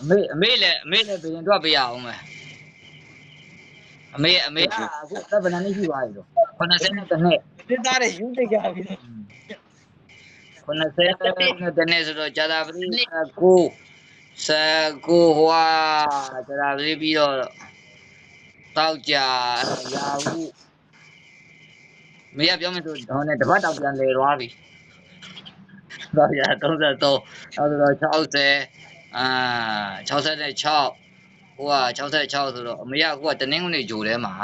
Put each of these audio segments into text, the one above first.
အမေလည်းပြင်တော့ပြရအောင်မယ်အမေကအခုသက်ဗနာနေရှိပါပြီတော့80နဲ့တစ်နှစ် စစ်သားတွေယူနေကြပြီ90နဲ့တစ်နှစ်ဆိုတော့ဂျာတာပတိ19ဟွာဂျာတာပတိပြီးတော့တောက်ကြရာဟုမေကပြောမယ်ဆိုတော့နဲ့တပတ်တောက်ပြန်လဲသွားပြီတော့ရ33နောက်ဆိုတော့6066ဟိုက66ဆိုတော့အမေကဟိုကတနင်္ဂနွေဂျိုထဲမှာ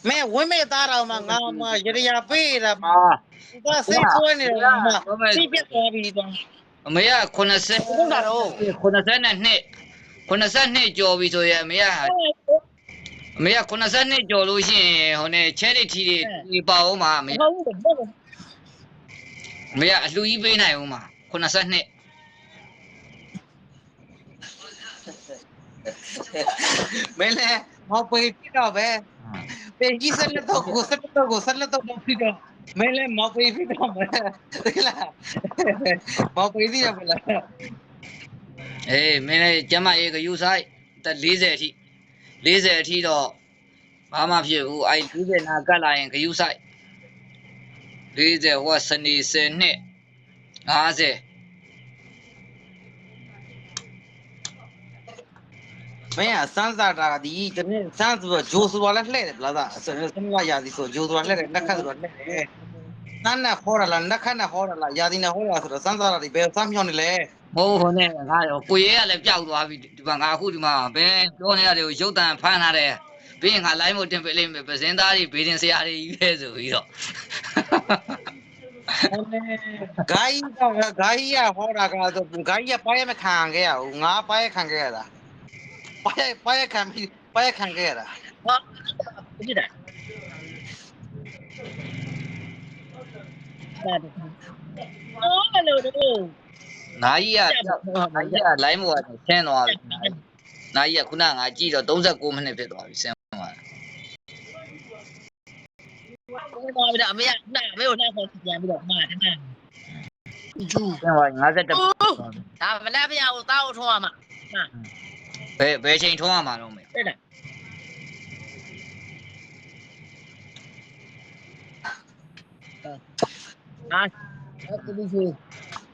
မဲဝင်းမဲသားတော်မှာငါမရရပေးတာပါဒါစိတ်ဆွဲနေတယ်မှာစိတ်ပြတ်သွားပြီတော့အမေက80ဟုတ်တာတော့82ကျော်ပြီဆိုရင်အမေက82ကျော်လို့ရှိရင်ဟိုနဲ့ချဲရီထီတွေပါအောင်မှာအမေကအလှူကြီးပေးနိုင်အောင်မှာ82မဲလေမော်ပေးပြတော့ပဲပေကြီးဆက်လက်တော့ကိုဆက်လက်တော့ပြီးတော့မဲလေမော်ပေးပြီးတော့မဲသိလားမော်ပေးပြီးရမလားအေးမင်းလည်းကျမအေးကယူဆိုင်တက်40အထိတော့ဘာမှဖြစ်ဘူးအဲ့40နာကတ်လာရင်ကယူဆိုင်40ဟိုစနေ10နှစ်50မင်းကစမ်းစာတာဒီတနေ့စမ်းဆိုတော့ဂျိုဆိုတော့လည်းလှဲ့တယ်ဗလားစမ်းမရာဒီဆိုဂျိုဆိုတော့လှဲ့တယ်နှက်ခတ်ဆိုတော့လှဲ့တယ်စမ်းနဲ့ဟောရလားနှက်ခတ်နဲ့ဟောရလားရာဒီနဲ့ဟောရဆိုတော့စမ်းစာတာဒီဘယ်စမ်းမြောင်းနေလဲဟိုနဲ့ငါကိုရဲကလည်းပျောက်သွားပြီဒီမှာငါအခုဒီမှာဘယ်ပြောနေရတယ်ကိုရုပ်တံဖမ်းထားတယ်ပြီးရင်ငါ line မို့တင်ပေးလိမ့်မယ်ပစင်းသားတွေဘေးတင်ဆရာတွေကြီးပဲဆိုပြီးတော့ဂိုင်းကဟောတာကတော့ဂိုင်းကပါရမခံခဲ့ရဘူးငါပါရခံခဲ့ရတာပါရခံခဲ့ရတာဟာကြည့်တယ်အော်လို့နာကြီးက line မို့ကနေဆင်းသွားပြီနာကြီးကခုနငါကြည့်တော့39မိနစ်ဖြစ်သွားပြီဆင်းသွားတယ်ဘာလို့အမေကနာမေကိုနောက်ဆုံးပြန်ပြီးတော့မှာတယ်မှာကျူးဆင်းသွား51ဒါမလက်ဖျားကိုတောက်ထုံးရမှာဘယ်ချိန်ထုံးရမှာတော့မေတဲ့အဲ့ဒီစီ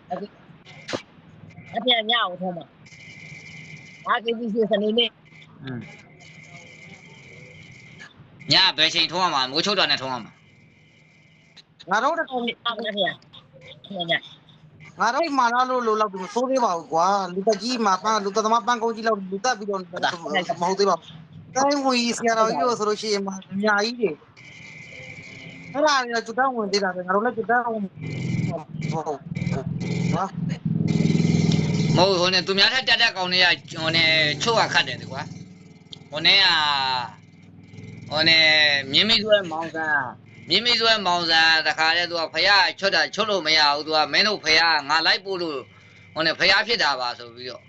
အဲ့ဒီညအောင်ထုံးမှာအားကိစ္စစနေနေ့ညဘယ်ချိန်ထုံးရမှာမိုးချုပ်တာနဲ့ထုံးရမှာငါတို့တကောင်အားမဖေးညငါတို့မာလာလို့လောက်ပြီးမစိုးသေးပါဘူးကွာလူတကြီးမှာလူတသမားပန်းကုန်းကြီးလောက်လူတက်ပြီးတော့မဟုတ်သေးပါဘူးတိုင်းဝင်ဆရာတော်ကြီးလို့ဆိုလို့ရှိရင်အများကြီးတွေအဲ့ဒါလည်းကျွတ်တောင်းဝင်သေးတာပဲငါတို့လည်းကျွတ်တောင်းဟုတ်ဟာမဟုတ်ဟိုနဲ့သူများထက်တက်ကောင်တွေကဟိုနဲ့ချုပ်ရခတ်တယ်ကွာဟိုနဲ့မြင်းမီးစွဲမောင်စာတခါတည်းသူကဖယားချွတ်လို့မရဘူးသူကမင်းတို့ဖယားငါလိုက်ပို့လို့ဟိုနဲ့ဖယားဖြစ်တာပါဆိုပြီးတော့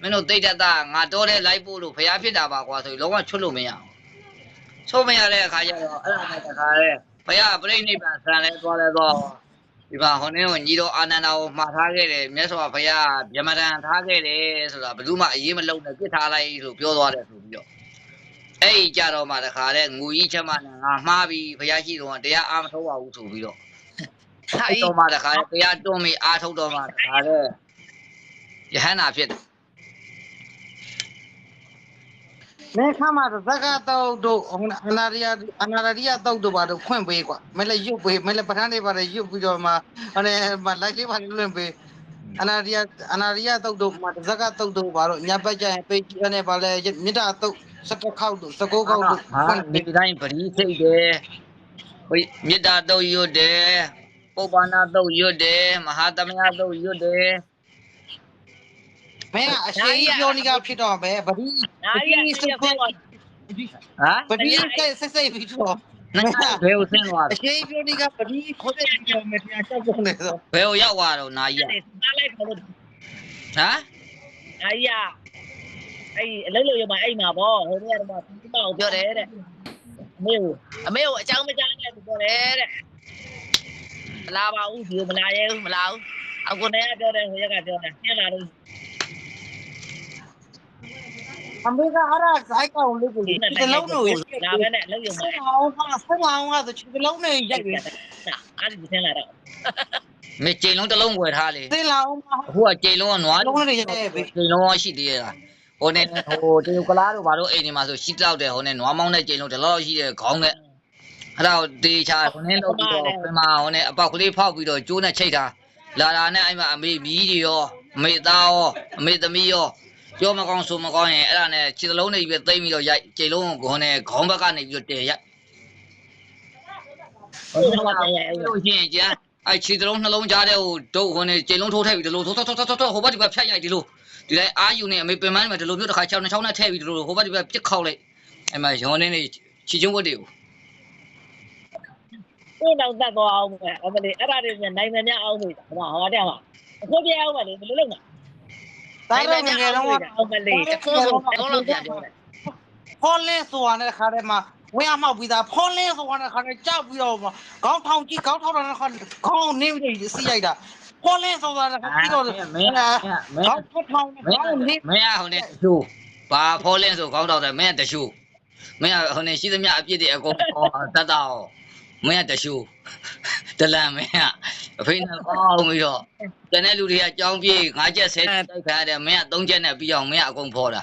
မင်းတို့တိတ်တက်တာငါတော့တဲ့လိုက်ပို့လို့ဖယားဖြစ်တာပါကွာဆိုပြီးလုံးဝချွတ်လို့မရဘူးချုပ်မရတဲ့အခါကျတော့အဲ့ဒါနဲ့တခါတည်းဖယားပြိဋိဘံဆန်လဲသွားလဲတော့ဒီမှာဟိုနေ့ကညီတော်အာနန္ဒာကိုမှားထားခဲ့တယ်မြတ်စွာဘုရားဗြဟ္မဏံထားခဲ့တယ်ဆိုတာဘယ်သူမှအရေးမလုံးနဲ့ပြစ်ထားလိုက်လို့ပြောသွားတယ်ဆိုပြီးတော့အဲ့ဒီကြတော့မှတခါတဲ့ငူကြီးချက်မှနဲ့ငါမှားပြီးဘုရားရှိတော်ကတရားအားမထုတ်ပါဘူးဆိုပြီးတော့အဲ့တော့မှတခါတဲ့တရားတွန်းပြီးအားထုတ်တော့မှတခါတဲ့ယဟန္တာဖြစ်တယ်မဲခါမှာဇက်ကတော့တို့အနာရိယတော့တို့ပါတော့ခွင့်ပေးကွာမဲလည်းရုပ်ပေးမဲလည်းပဋ္ဌာန်းတွေပါတယ်ရုပ်ပြီးတော့မှလိုက်လေးပါလွင့်ပေးအနာရိယတော့တို့မှာဇက်ကတော့တို့ပါတော့ညဘက်ကျရင်ပေးကြည့်နေပါလေမြစ်တာတော့16ခေါက်တို့19ခေါက်တို့ခွင့်ဒီတိုင်းပရိစိတ်တယ်ဟိုမြစ်တာတော့ရွတ်တယ်ပုပ္ပန္နတော့ရွတ်တယ်မဟာသမယတော့ရွတ်တယ်မင်းအရှိပြောနေကဖြစ်တော့ပဲဗတိစိတ်ခွဲဗတိစိတ်ပြီးတော့ဘယ်ကိုဆင်းသွားလဲအရှိပြောနေကဗတိခေါ်တဲ့ပြောမယ်ပြန်ချက်ကုန်နေဆိုဘယ်ကိုရောက်သွားတော့နာကြီးစားလိုက်ခေါ်လို့ဟမ်အဲ့အလုံးလို့ရမအဲ့မှာဗောဟိုနေ့ကတော့ဒီမကိုပြောတယ်တဲ့အမေကိုအကြောင်းမကြားနဲ့ပြောတယ်တဲ့မလာပါဘူးဒီမလာရဲဘူးမလာဘူး အခုနေရပြောတယ်ဟိုရက်ကပြောတယ်ပြန်လာလို့ အမေကအဲ့ဒါဇိုက်ကောင်လေးကို ဒီ ဒီ နဲ့ လုံးလို့ လာပဲနဲ့လုံးယုံ ဆက် မှာ အောင်ကဆိုချီလုံးနဲ့ရိုက်ပြီ အားဒီပြန်လာတော့ မကြိမ်လုံးတစ်လုံးဝယ်ထားလေ သိလာအောင် အခုကကြိမ်လုံးကနွား လုံးနဲ့ရိုက်ပြီ ကြိမ်လုံးရှိသေးရလားဟိုနဲ့ဟိုတေကလားတို့ဘာလို့အိမ်ဒီမှာဆိုရှိတော့တယ်ဟိုနဲ့နွားမောင်းတဲ့ကြိမ်လုံးတလောက်ရှိတယ်ခေါင်းနဲ့အဲ့ဒါတေချာဟိုနဲ့လောက်ပြီးတော့ပြင်မာဟိုနဲ့အပေါက်ကလေးဖောက်ပြီးတော့ကျိုးနဲ့ချိတ်ထားလာတာနဲ့အဲ့မှာအမေမီးတွေရောအမေသားရောအမေသမီးရောပြောမကောင်းဆိုမကောင်းရင်အဲ့ဒါနဲ့ခြေလုံးတွေပြီးသိမ့်ပြီးတော့ရိုက်ကြိမ်လုံးကိုနဲ့ခေါင်းဘက်ကနေပြီးတော့တဲရိုက် လို့ရှိရင်ကြာအဲ့ခြေတလုံးနှလုံးကြားတဲ့ဟိုဒုတ်ဟိုနေကြိမ်လုံးထိုးထည့်ပြီးဒီလိုထိုးဟိုဘက်ဒီဘက်ဖြတ်ရိုက်ဒီလိုဒီလိုက်အာယူနေအမေပင်မန်းမှာဒီလိုမျိုးတစ်ခါ6နဲ့6နဲ့ထည့်ပြီးဒီလိုဟိုဘက်ဒီဘက်ပြစ်ခောက်လိုက်အဲ့မှာရောင်းနေနေချီချင်းဝတ်တွေကို ကိုတော့တတ်သွားအောင်ပဲအမလေးအဲ့ဒါတွေနိုင်မများအောင်လို့ဟောတဲ့ဟာအခုပြအောင်ပဲလေဘယ်လိုလုပ်မှာ ဒါတော့ငယ်တော့ အောင်မလေးတစ်ခုလုံးတော့ပြန်ပြောတယ် ဖော်လင်းဆိုတာနဲ့ခါထဲမှာဝင်အမောက်ပြီးသားဖော်လင်းဆိုတာနဲ့ခါထဲကြောက်ပြီးတော့ခေါင်းထောင်ကြည့်ခေါင်းထောင်တာနဲ့ခါခေါင်းနေပြီးစီးရိုက်တာဖော်လင်းဆိုတာနဲ့ခါပြီးတော့ခေါင်းထောင်နဲ့ခေါင်းနေ မင်းဟိုနေတရှူဘာဖောလင်းဆိုခေါင်းတော့တယ်မင်းတရှူမင်းဟိုနေရှိသမျှအပြစ်တွေအကုန်တတ်တော့မင်းတရှူတလန်မင်းအဖေနဲ့ကောင်းပြီးတော့တနေ့လူတွေကကြောင်းပြေး9ချက်10တိုက်ခါတယ်မင်းက3ချက်နဲ့ပြီးအောင်မင်းအကုန်ဖော်တာ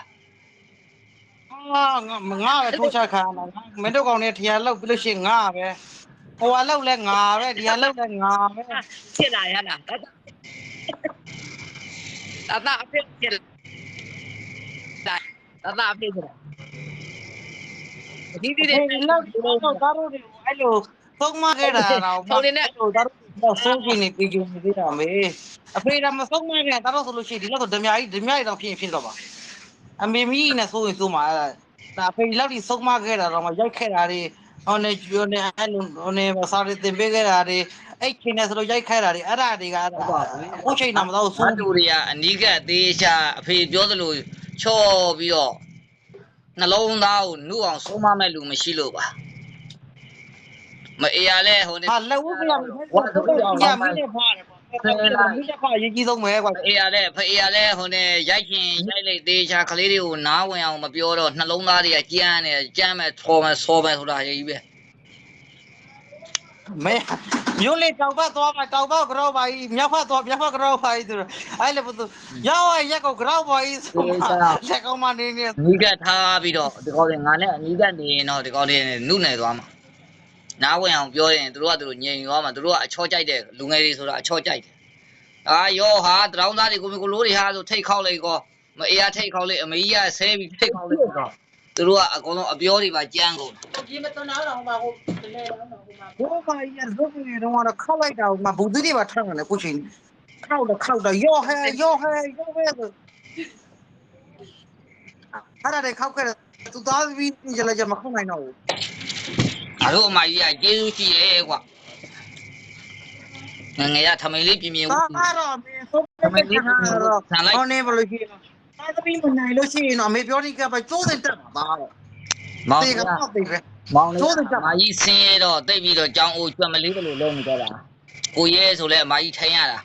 ငါပဲထိုးချခါမှာမင်းတို့ကောင်နဲ့ထရလောက်ပြီးလို့ရှိရင်ငါပဲဟိုကလောက်လဲငါပဲဒီကလောက်လဲငါပဲ ဖြစ်လာရလားတတအဖြစ်ဖြစ်လာတတအဖြစ်ဖြစ်ဒီဒီ ဒီ တွေ လောက်တော့ကားတို့အဲ့လိုသုံးမခဲ့တာတော့ဒါတို့ဆုံးပြနေပြီးကြနေတာမေအဖေကမဆုံးမခဲ့တာတော့ဆိုလို့ရှိရင်ဒီလောက်တော့ဓမြကြီးတော့ဖြစ်တော့ပါအမေမီးနဲ့ဆိုရင်ဆိုမှာဒါအဖေလောက်ဒီဆုံးမခဲ့တာတော့မရိုက်ခဲ့တာတွေဟိုနေကျွနေအဲ့လိုဟိုနေစားရတင်ပေးခဲ့တာတွေအဲ့ချိန်နဲ့ဆိုလို့ရိုက်ခဲ့တာတွေအဲ့ဒါတွေကအခုချိန်တော့မတော့ မ ဆုံး တူတွေကအနီးကပ်သေးချာအဖေပြောသလိုချော့ပြီးတော့နှလုံးသားကိုနှုတ်အောင်ဆုံးမမဲ့လူမရှိလို့ပါမအေးရလဲဟိုနေ ဟာလက်ဝတ်ပြရမယ်ညမင်းနဲ့ဖားတယ်ပေါ့မိချက်ဖားရေးကြီးဆုံးပဲကွာ အေးရလဲဖေးရလဲဟိုနေရိုက်ခင်ရိုက်လိုက်သေးချာကလေးတွေကိုနားဝင်အောင်မပြောတော့နှလုံးသားတွေကကြမ်းနေကြမ်းမဲ့ထော်မဲ့ဆောမဲ့ဆိုတာရေးကြီးပဲ မဲမျိုးလေးတောက်ပတ်သွားပါတောက်ပတ်ကြောပါကြီးမြောက်ဖက်သွားမြောက်ဖက်ကြောပါကြီးဆိုတော့အဲ့လေဘသူရောက်ရက်ကိုကြောပါကြီးဆိုလက်ကောင်းမနေနေ နီးကပ်ထားပြီးတော့ဒီကောင်းတွေငါနဲ့အနီးကပ်နေရင်တော့ဒီကောင်းတွေနုနယ်သွားမှာနားဝင်အောင်ပြောရင်တို့ကတို့ညင်သွားမှာတို့ကအချောကြိုက်တဲ့လူငယ်တွေဆိုတာအချောကြိုက်တယ်အာယောဟာတရောင်းသားတွေကိုမျိုးကိုလိုးတွေဟာဆိုထိတ်ခေါက်လိုက်ကောမအေးရထိတ်ခေါက်လိုက်အမေကြီးကဆဲပြီးထိတ်ခေါက်လိုက်တော့တို့ကအကုန်လုံးအပြောတွေပါကြမ်းကုန် ဒီမတနာတော့ဟိုမှာဟိုတလဲတော့ဟိုမှာဘာကြီးရုပ်နေတော့ခောက်လိုက်တာမှာဘူးတိတွေပါထောက်နေခုချိန်ခောက်တော့ယောဟဲအဲ့ဒါတွေခောက်ခဲ့သူသားပြီးကြလဲကြမခောက်နိုင်တော့ဘူး အတို့အမကြီးကကျေးဇူးရှိရဲ့ကွာငယ်ရထမိန်လေးပြင်းပြင်း သားတော့မင်းဆုံးဖြတ်ချက်ကတော့ဟောနေဘလို့ရှိရင်သားသမီးမနိုင်လို့ရှိရင်တော့အမေပြောနေကပဲကျိုးစင်တက်ပါတော့ မောင် တေ က ကတော့တေပဲ မောင်လေးအမကြီးဆင်းရဲတော့တိတ်ပြီးတော့ကြောင်းအိုးကျွတ်မလေးဘယ်လိုလုပ်နေကြတာကိုရဲဆိုလဲအမကြီးထိုင်ရတာ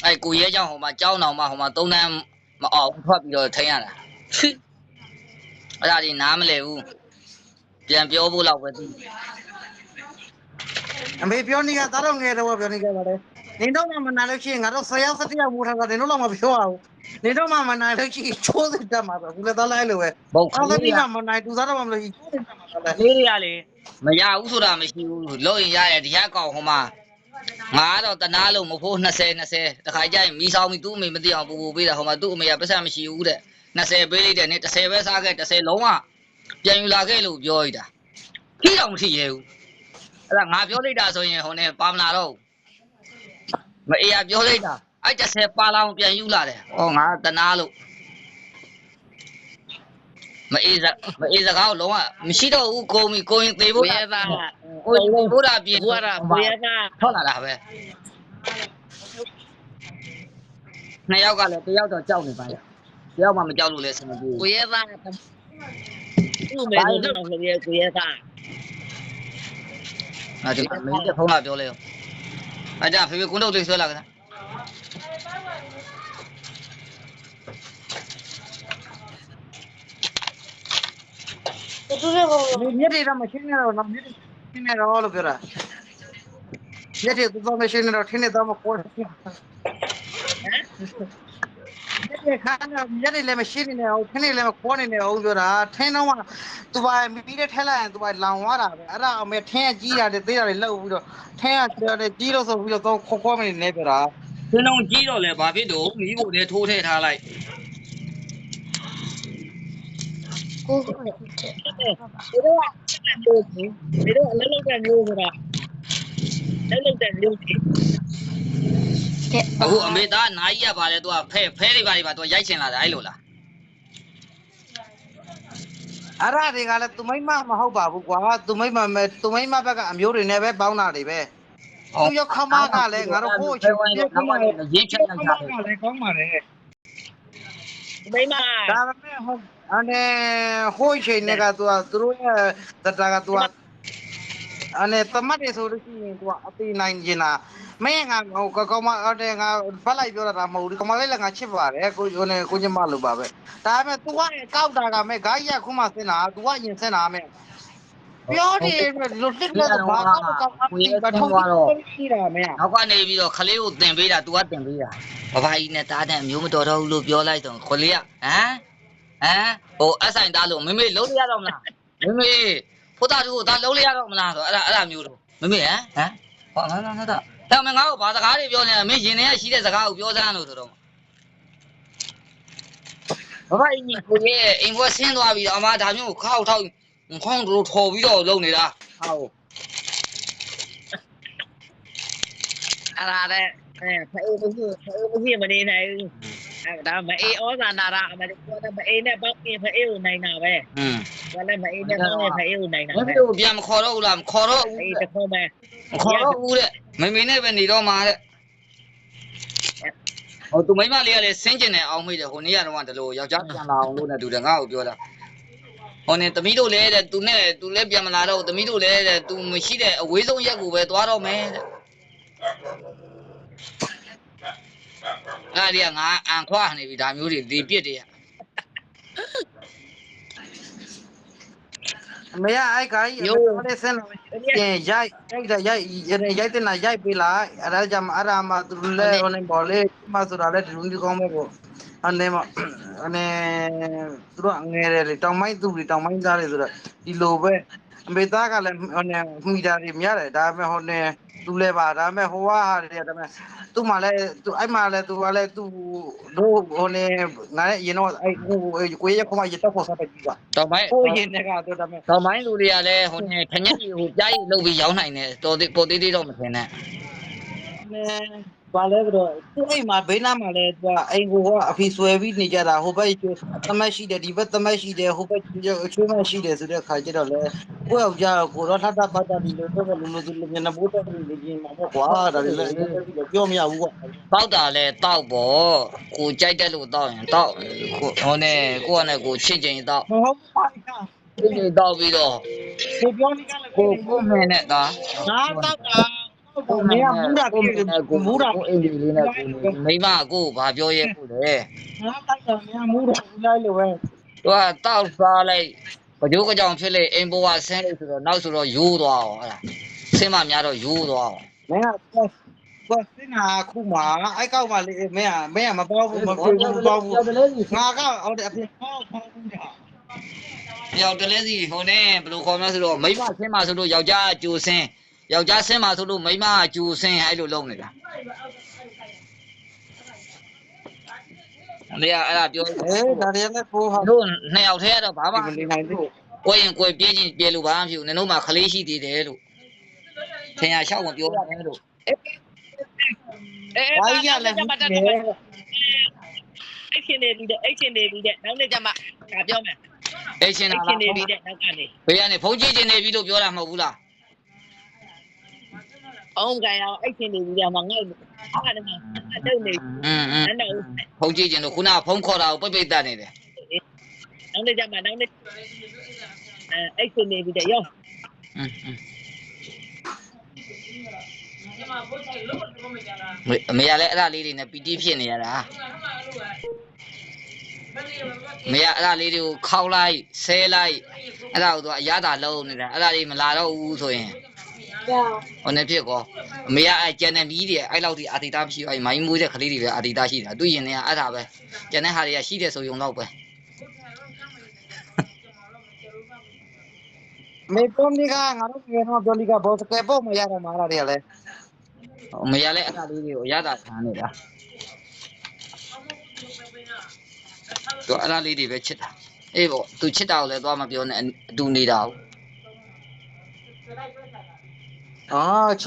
အဲကိုရဲကြောင်းဟိုမှာကြောင်းတော်မှာဟိုမှာ3တန်းမအောင်ထွက်ပြီးတော့ထိုင်ရတာအဲ့ဒါဒီနားမလဲဘူးပြန်ပြောဖို့လောက်ပဲသိ အမေပြောနေကသားတော့ငယ်တော့ပြောနေကြပါတယ်နေတော့မှမနိုင်လို့ရှိရင်ငါတို့10ယောက်17ယောက်မူထားတာနေတော့မှမပြောအောင်နေတော့မှမနိုင်လို့ရှိရင်ချိုးစစ်တက်မှာပဲဘူးလည်းသားလိုက်လို့ပဲ ဘုတ် အော်သမီးကမနိုင်သူသားတော့မှမလို့ချိုးစစ်တက်မှာပဲ လေးတွေကလေမရဘူးဆိုတာမရှိဘူးလို့ရင်ရတယ်ဒီကကောင်ဟိုမှာငါတော့တနာလို့မဖို့20တခါကြရင်မီးဆောင်ပြီးသူ့အမေမသိအောင်ပူပူပေးတာဟိုမှာသူ့အမေကပတ်စံမရှိဘူးတဲ့20ပေးလိုက်တယ်နဲ့10ပဲစားခဲ့10လုံးဝပြန်ယူလာခဲ့လို့ပြောရတာခီးတော့မထီရဲဘူးအဲ့ဒါငါပြောလိုက်တာဆိုရင်ဟိုနေပါမလာတော့မအေးရပြောလိုက်တာအဲ့10ပါလောင်ပြန်ယူလာတယ်ဟောငါတနာလို့မအေးစကားကိုလုံးဝမရှိတော့ဘူးကိုမီကိုရင်သေးဖို့ ဝေသာ ကိုရင်သေးဖို့တာပြင် ဘုရားဝေသာ ထွက်လာတာပဲနှစ်ယောက်ကလည်းတယောက်တော့ကြောက်နေပါရဲ့တယောက်မှမကြောက်လို့လဲဆင်မပြေ ဝေသာသူ့မေတော့ဝေသာ ဒီမှာမင်းကဖုန်းလာပြောလဲအဲ့ဒါဖေဖေကွန်းတို့လေးဆွဲလာကြ မျက်တွေတော့မရှင်းနေတော့မျက်တွေရှင်းနေတော့လို့ပြောတာမျက်တွေတော့မရှင်းနေတော့ထင်းနေတော့မပေါ်တယ်မျက်တွေခါနေမျက်တွေလည်းမရှင်းနေအောင်ထင်းတွေလည်းမပေါ်နေနေအောင်ပြောတာထင်းတော့သူပါမိတဲ့ထဲလိုက်ရင်သူပါလောင်သွားတာပဲအဲ့ဒါအမေထင်းကြီးရတယ်သေးရတယ်လှုပ်ပြီးတော့ထင်းကကြီးလို့ဆိုပြီးတော့ခေါ်မနေပြောတာ သင်းလုံးကြီးတော့လေဘာဖြစ်လို့မိဖို့လည်းထိုးထည့်ထားလိုက် ဒီတော့အလုံးလုံးတဲ့မျိုးဆိုတာလုံးလုံးတဲ့မျိုးကြီး အခုအမေသားနိုင်ရပါလေသူကဖဲတွေပါသူရိုက်ချင်လာတယ်အဲ့လိုလား အဲ့ဒါတွေကလည်းသူမိမမဟုတ်ပါဘူးကွာသူမိမဘက်ကအမျိုးတွေနဲ့ပဲပေါင်းတာတွေပဲသူရောက်ခမကလည်းငါတို့ဟိုးချင်းရေးဖြတ်လိုက်ကြတယ်လည်းကောင်းပါလေ မိမ ဒါပေမဲ့ဟုတ်အနေဟိုးချင်းတွေကသူတို့ရဲ့တတာကသူအနေသမတ်တွေဆိုလို့ရှိရင်သူကအသေးနိုင်နေတာမင်းငါဟိုကောင်မအဲ့တဲ့ငါဖတ်လိုက်ပြောတာမဟုတ်ဘူးကောင်မလေးလည်းငါချစ်ပါတယ်ကိုညမလို့ပါပဲဒါပေမဲ့ तू ကကောက်တာကမဲ့ဂိုင်းရခုမှစင်တာ तू ကရင်စင်တာမဲ့ပြောတယ်လွတ်တက်လို့ဘာကောက်ဘာထုံးရှိတာမဲ့ နောက်ကနေပြီးတော့ခလေးကိုတင်ပေးတာ तू ကတင်ပေးတာဘဘကြီးနဲ့တားတဲ့အမျိုးမတော်တော့ဘူးလို့ပြောလိုက်တော့ခလေးကဟိုအဆိုင်သားလို့မမေလုံးရတော့မလားမမေဖိုးသားတို့ဒါလုံးရတော့မလားဆိုအဲ့ဒါမျိုးတော့မမေဟောနော်တော့မင်းငါ့ကိုဘာစကားတွေပြောနေတာမင်းရင်ထဲကရှိတဲ့စကားကိုပြောစမ်းလို့ဆိုတော့ဘဘကြီးကိုရဲ့အိမ်ဘွက်ဆင်းသွားပြီးတော့အမဒါမျိုးကိုခောက်ထောက်ခေါင်းတို့ထော်ပြီးတော့လုံနေတာဟော အဲ့ဒါလည်းဖေးမရှိမနေနိုင်ဘူးအဲ့ဒါမအေးဩဇာနာရအမတို့ကမအေးနဲ့ပေါင်းရင်ဖေးကိုနိုင်တာပဲဘာလဲမအေးနဲ့ပေါင်းရင်ဖေးကိုနိုင်တာပဲ မင်းတို့ပြန်မခေါ်တော့ဘူးလားမခေါ်တော့ဘူး အေးတခေါ်မယ် မခေါ်တော့ဘူးတဲ့မမေနဲ့ပဲနေတော့မှာတဲ့ဟိုသူမိမလေးကလည်းဆင်းကျင်နေအောင်မိတယ်ဟိုနေ့ကတော့ဒီလိုယောက်ျားပြန်လာအောင်လို့နဲ့တူတယ်ငါ့ကိုပြောတာဟိုနေ့သမီးတို့လည်းတဲ့သူလည်းပြန်မလာတော့သမီးတို့လည်းတဲ့သူမရှိတဲ့အဝေးဆုံးရက်ကိုပဲသွားတော့မယ်တဲ့အဲ့ဒီကငါအန်ခွာနေပြီဒါမျိုးတွေဒီပြစ်တွေက အမေအဲ့ဂိုင်းရိုးလေးစင်လို့ရိုက်တဲ့နာရိုက်ပေးလိုက်အဲ့ဒါကြောင့်အရာမသူလည်းဟိုနေပေါ်လေမဆိုတာလည်းဒီလူကောင်းမဲ့ပေါ့အနေသူတို့ငယ်တယ်လေတောင်မိုင်းသူတွေတောင်မိုင်းသားတွေဆိုတော့ဒီလိုပဲအမေသားကလည်းဟိုနေမိသားတွေများတယ်ဒါပေမဲ့ဟိုနေသူလည်းပါဒါပေမဲ့ဟိုဟာတွေဒါပေမဲ့သူ့မှာလည်းသူအဲ့မှာလည်းသူကလည်းသူတို့ဟိုနေငါလည်းရင်တော့အဲ့ကိုရခမရတော့ဖို့စားပဲကြီးပါ တောင်ပိုင်း ကိုရင်ကတော့ဒါပေမဲ့ တောင်ပိုင်းလူတွေကလည်းဟိုနေခညက်ကြီးဟိုကြားကြီးလုပ်ပြီးရောင်းနိုင်တယ်တော်ပေါ်သေးသေးတော့မထင်နဲ့ ဘာလဲဆိုတော့သူ့အိမ်မှာဘေးနားမှာလဲသူကအိမ်ကအဖီဆွဲပြီးနေကြတာဟိုဘက်သမက်ရှိတယ်ဒီဘက်သမက်ရှိတယ်ဟိုဘက်ချိုးမရှိတယ်ဆိုတဲ့ခါကျတော့လေကိုယ့်ယောက်ျားကိုတော့ထပ်ပတ်တာဒီလိုတော့လူမျက်နှာပိုးတက်နေကြမှာပေါ့ကွာဒါလည်းပြောမရဘူးကွာ တောက်တာလဲတောက်ပေါ့ကိုကြိုက်တယ်လို့တောက်ရင်တောက်ဟိုနဲ့ကိုကနဲ့ကိုချစ်ချင်တောက် မဟုတ်ပါဘူး ချစ်ချင်တောက်ပြီးတော့ ကိုပြောနေကြလဲ ကိုမင်းနဲ့သား ငါတော့ကိုမင်းကမူးတာကိုမူးတာ ကိုအိမ်ဒီလေးနဲ့ကိုမိမကိုဘာပြောရဲကိုလေ ငါတိုက်တာမင်းမူးတာလိုက်လို့ပဲ သူကတောက်စားလိုက်ဘကြိုးကြောင်ဖြစ်လေအိမ်ဘဝဆင်းလို့ဆိုတော့နောက်ဆိုတော့ရိုးသွားအောင်ဟဲ့လားဆင်းမများတော့ရိုးသွားအောင် မင်းကကိုစင်နာခုမှာအဲ့ကောက်မှလေမင်းကမပေါ့ဘူးမပေါ့ဘူးပေါ့ဘူးငါကအော်အဖေပေါ့ဘူးတာ ယောက်တလဲစီဟိုနဲ့ဘယ်လိုခေါ်မလဲဆိုတော့မိမဆင်းမှာဆိုလို့ယောက်ျားအကျူဆင်းယောက်ျားဆင်းမှာဆိုလို့မိမအကျူဆင်းအဲ့လိုလုပ်နေတာလေအဲ့ဒါပြော ဒါတွေလည်းကိုဟာ တို့နှစ်ယောက်တည်းကတော့ဘာမှ မနေနိုင်ဘူး ကိုရင်ကိုပြေးချင်းပြေလို့ဘာမှမဖြစ်ဘူးနင်တို့မှခလေးရှိသေးတယ်လို့ထင်ရလျှောက်မပြောနဲ့လို့ ဘာကြီးရလဲ အဲ့ချင်းနေပြီးတဲ့နောက်နေ့ကျမှပြောမယ် အဲ့ချင်း အဲ့ လား ချင်းနေပြီးတဲ့နောက်ကနေ ဘေးကနေဖုန်းကြည့်ချင်းနေပြီလို့ပြောတာမဟုတ်ဘူးလား အောင်ကြရအောင်အဲ့ချင်းနေပြီးတဲ့မှာငါ့အဲ့ဒါမှအတုံးနေအဲ့တော့ ဖုန်းကြည့်ချင်းလို့ခုနကဖုန်းခေါ်တာကိုပိတ်တတ်နေတယ် နောက်နေ့ကျမှနောက်နေ့အဲ့ချင်းနေပြီးတဲ့ရော အမေကလည်းအဲ့ဒါလေးတွေနဲ့ပီတိဖြစ်နေရတာ မေကအဲ့ဒါလေးတွေကိုခောက်လိုက်ဆဲလိုက်အဲ့ဒါကိုသူကအရသာလုံးနေတာအဲ့ဒါလေးမလာတော့ဘူးဆိုရင်ဟိုနေဖြစ်ကောအမေကအဲ့ကျန်တဲ့မီးတွေအဲ့လောက်ဒီအာတိတာမရှိဘူးအဲ့မိုင်းမွေးတဲ့ကလေးတွေပဲအာတိတာရှိတာသူရင်နေအဲ့ဒါပဲကျန်တဲ့ဟာတွေကရှိတယ်ဆိုရုံတော့ပဲ မေတုံးဒီကငါတို့ပြေတော့ပြောလိကဘောစကဲပေါ့မရတော့မှာရတယ်လေ မေကလည်းအဲ့ဒါလေးတွေကိုအရသာခံနေတာသူအဲ့ဒါလေးတွေပဲချစ်တာအေးပေါ့သူချစ်တာကိုလည်းသွားမပြောနဲ့အတူနေတာ အော်